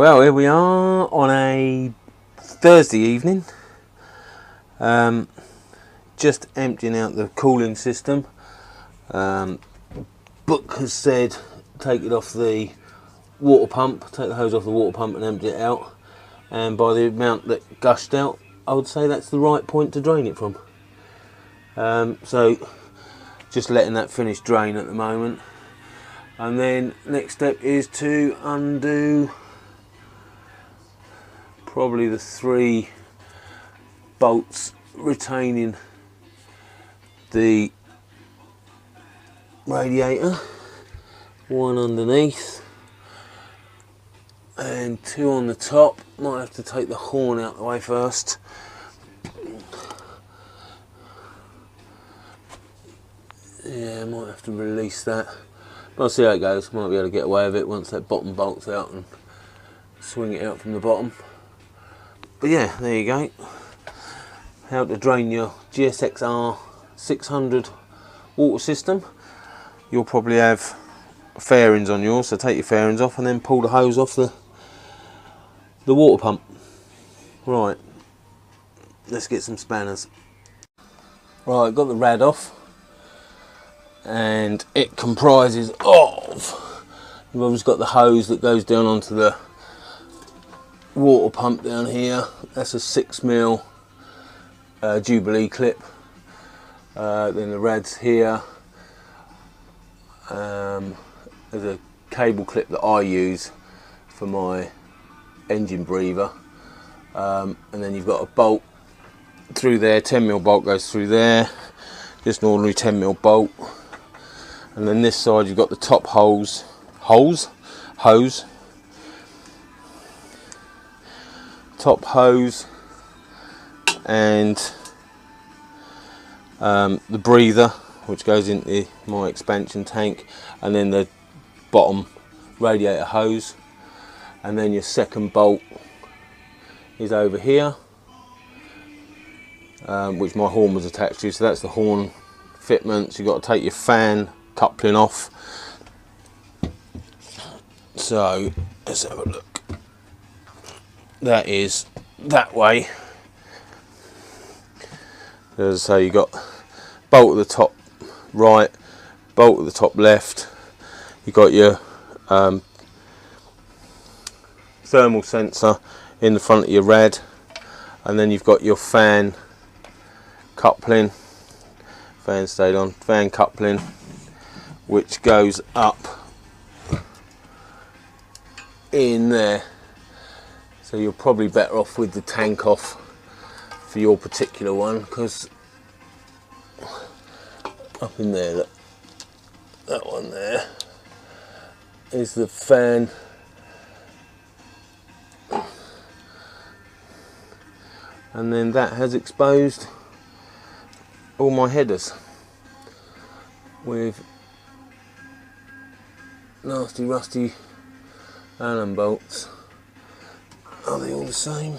Well, here we are on a Thursday evening, just emptying out the cooling system. Book has said take it off the water pump, take the hose off the water pump and empty it out, and by the amount that gushed out, I would say that's the right point to drain it from. So just letting that finish drain at the moment, and then next step is to undo probably the 3 bolts retaining the radiator, 1 underneath and 2 on the top. Might have to take the horn out the way first. Yeah, might have to release that, but I'll see how it goes. Might be able to get away with it once that bottom bolt's out and swing it out from the bottom. But yeah, there you go. How to drain your GSXR 600 water system. You'll probably have fairings on yours, so take your fairings off and then pull the hose off the water pump. Right, let's get some spanners. Right, got the rad off, and it comprises of, you've always got the hose that goes down onto the water pump down here. That's a 6mm Jubilee clip. Then the rad's here. There's a cable clip that I use for my engine breather, and then you've got a bolt through there. 10mm bolt goes through there, just an ordinary 10mm bolt. And then this side you've got the top hose, top hose, and the breather, which goes into my expansion tank, and then the bottom radiator hose. And then your second bolt is over here, which my horn was attached to, so that's the horn fitments. You've got to take your fan coupling off. So let's have a look. That is that way. As I say, you got bolt at the top right, bolt at the top left. You got your thermal sensor in the front of your rad, and then you've got your fan coupling. Fan stayed on. Fan coupling, which goes up in there. So you're probably better off with the tank off for your particular one, because up in there, look, that one there is the fan. And then that has exposed all my headers with nasty rusty Allen bolts. Are they all the same?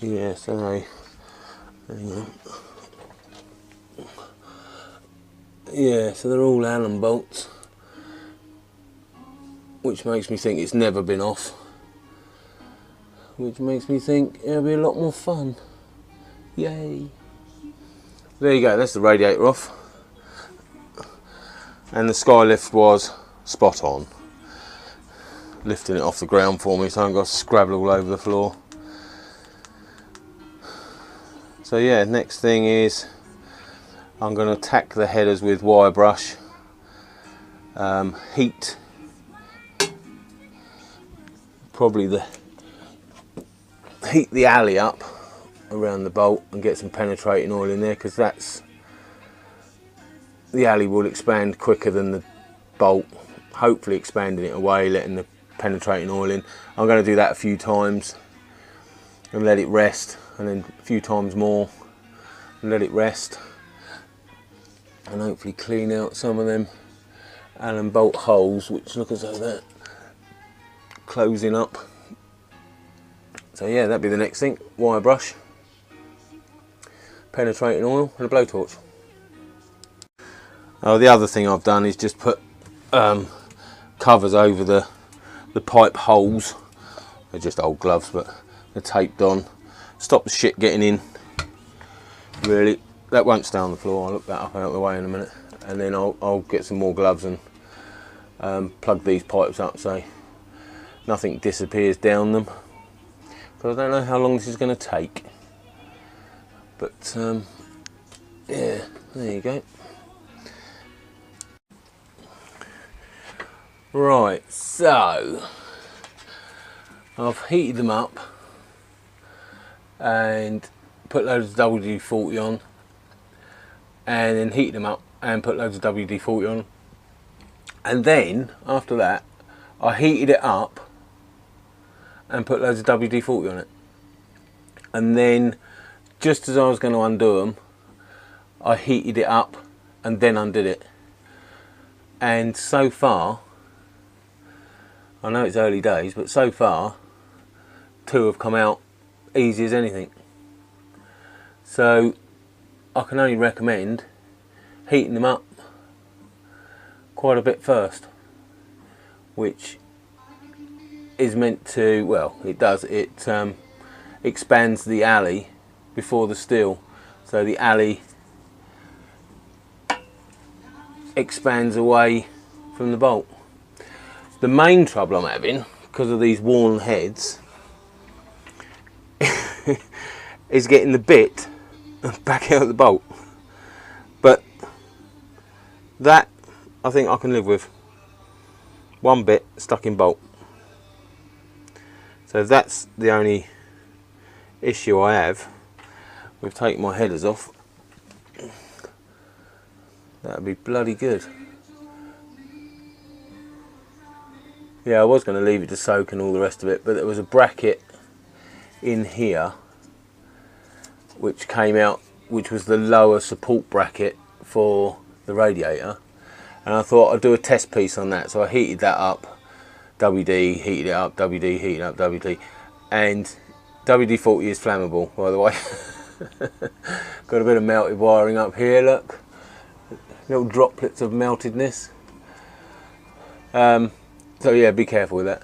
Yes, are they? Hang on. Yeah, so they're all Allen bolts, which makes me think it's never been off, which makes me think it'll be a lot more fun. Yay! There you go, that's the radiator off, and the skylift was spot on, lifting it off the ground for me, so I haven't got to scrabble all over the floor. So yeah, next thing is I'm going to tack the headers with wire brush, heat the alley up around the bolt and get some penetrating oil in there, because the alley will expand quicker than the bolt, hopefully expanding it away, letting the penetrating oil in. I'm going to do that a few times and let it rest, and then a few times more and let it rest, and hopefully clean out some of them Allen bolt holes which look as though they're closing up. So yeah, that'd be the next thing. Wire brush, penetrating oil and a blowtorch. Oh, the other thing I've done is just put covers over the pipe holes. They're just old gloves, but they're taped on. Stop the shit getting in. Really, that won't stay on the floor. I'll look that up out of the way in a minute, and then I'll get some more gloves and plug these pipes up so nothing disappears down them. But I don't know how long this is going to take. But yeah, there you go. Right, so I've heated them up and put loads of WD-40 on, and then heat them up and put loads of WD-40 on, and then after that I heated it up and put loads of WD-40 on it, and then just as I was going to undo them, I heated it up and then undid it. And so far, I know it's early days, but so far 2 have come out easy as anything. So I can only recommend heating them up quite a bit first, which is meant to, well, it does, it expands the alley before the steel, so the alley expands away from the bolt. The main trouble I'm having, because of these worn heads, is getting the bit back out of the bolt. But that I think I can live with. One bit stuck in bolt. So that's the only issue I have with taking my headers off. That'd be bloody good. Yeah, I was going to leave it to soak and all the rest of it, but there was a bracket in here which came out, which was the lower support bracket for the radiator, and I thought I'd do a test piece on that. So I heated that up, WD, heated it up, WD, heated up, WD, and WD-40 is flammable, by the way. Got a bit of melted wiring up here, look, little droplets of meltedness. So yeah, be careful with that.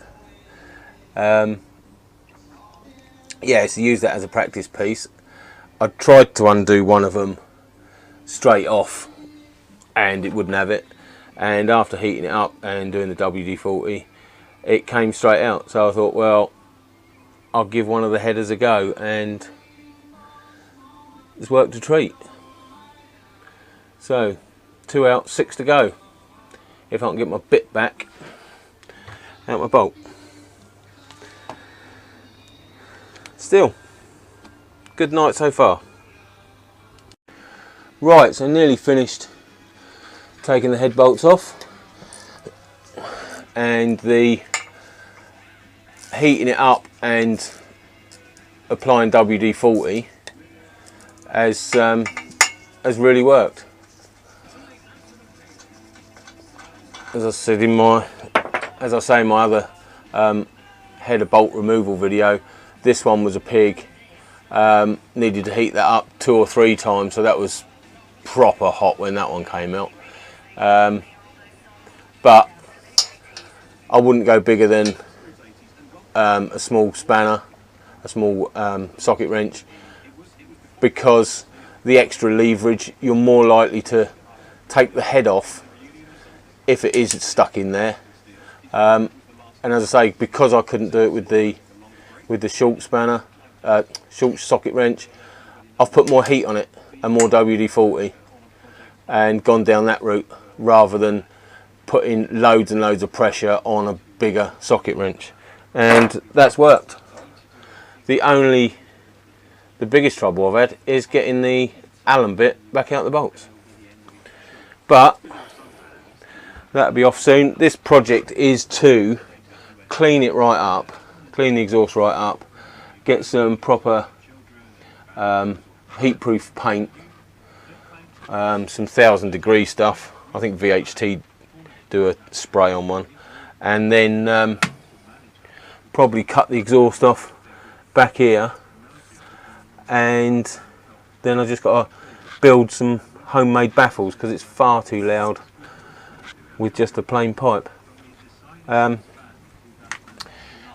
Yeah, so use that as a practice piece. I tried to undo one of them straight off and it wouldn't have it, and after heating it up and doing the WD-40 it came straight out. So I thought, well, I'll give one of the headers a go, and it's worked a treat. So 2 out, 6 to go, if I can get my bit back out my bolt. Still, good night so far. Right, so nearly finished taking the head bolts off, and the heating it up and applying WD-40 has really worked. As I said in my, as I say in my other header bolt removal video, this one was a pig. Needed to heat that up 2 or 3 times, so that was proper hot when that one came out. But I wouldn't go bigger than a small spanner, a small socket wrench, because the extra leverage, you're more likely to take the head off if it is stuck in there. And as I say, because I couldn't do it with the short spanner, short socket wrench, I've put more heat on it and more WD-40 and gone down that route, rather than putting loads and loads of pressure on a bigger socket wrench, and that's worked. The biggest trouble I've had is getting the Allen bit back out the bolts, but that'll be off soon. This project is to clean it right up, clean the exhaust right up, get some proper heat-proof paint, some 1000-degree stuff. I think VHT do a spray on one, and then probably cut the exhaust off back here, and then I just got to build some homemade baffles, because it's far too loud with just a plain pipe.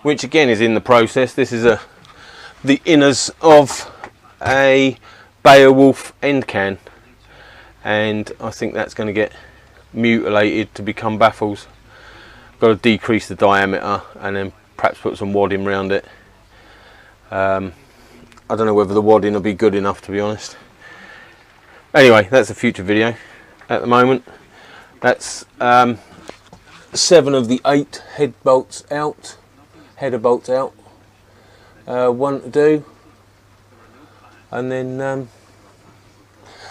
which again is in the process. This is the inners of a Beowulf end can, and I think that's going to get mutilated to become baffles. Got to decrease the diameter and then perhaps put some wadding around it. I don't know whether the wadding will be good enough, to be honest. Anyway, that's a future video. At the moment, that's 7 of the 8 header bolts out. One to do, and then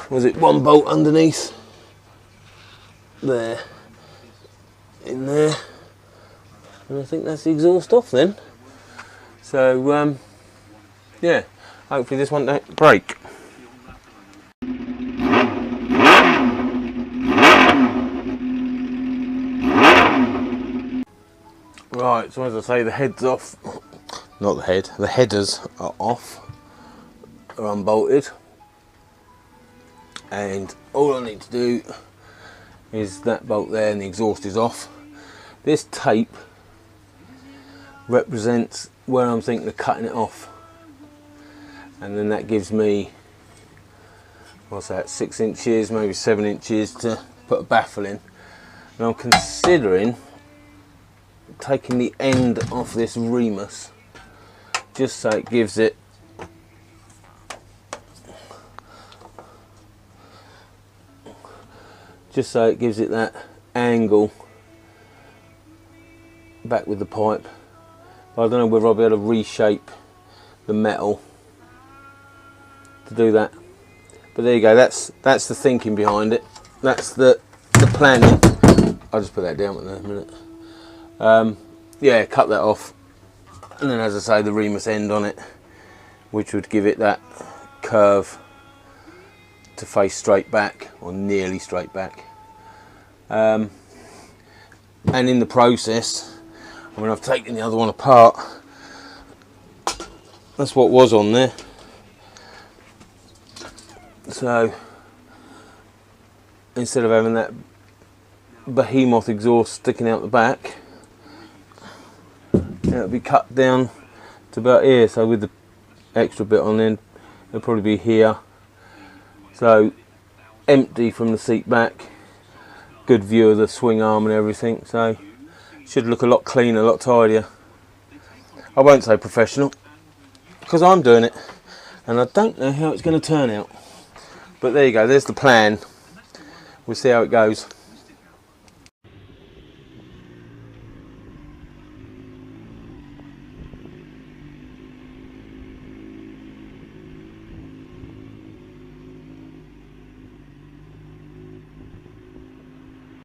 was it 1 bolt underneath there, in there, and I think that's the exhaust off then. So yeah, hopefully this one don't break. Right, so as I say, the head's off. Not the head, the headers are off, are unbolted, and all I need to do is that bolt there, and the exhaust is off. This tape represents where I'm thinking of cutting it off, and then that gives me, what's that, 6 inches, maybe 7 inches to put a baffle in. And I'm considering taking the end off this remus, just so it gives it that angle back with the pipe. But I don't know whether I'll be able to reshape the metal to do that. But there you go, that's the thinking behind it. That's the planning. I'll just put that down in a minute. Yeah, cut that off, and then as I say, the remus end on it, which would give it that curve to face straight back, or nearly straight back. And in the process, I mean, I've taken the other one apart. That's what was on there. So instead of having that behemoth exhaust sticking out the back, it'll be cut down to about here. So with the extra bit on then, it'll probably be here. So empty from the seat back, good view of the swing arm and everything. So should look a lot cleaner, a lot tidier. I won't say professional, because I'm doing it, and I don't know how it's going to turn out. But there you go, there's the plan. We'll see how it goes.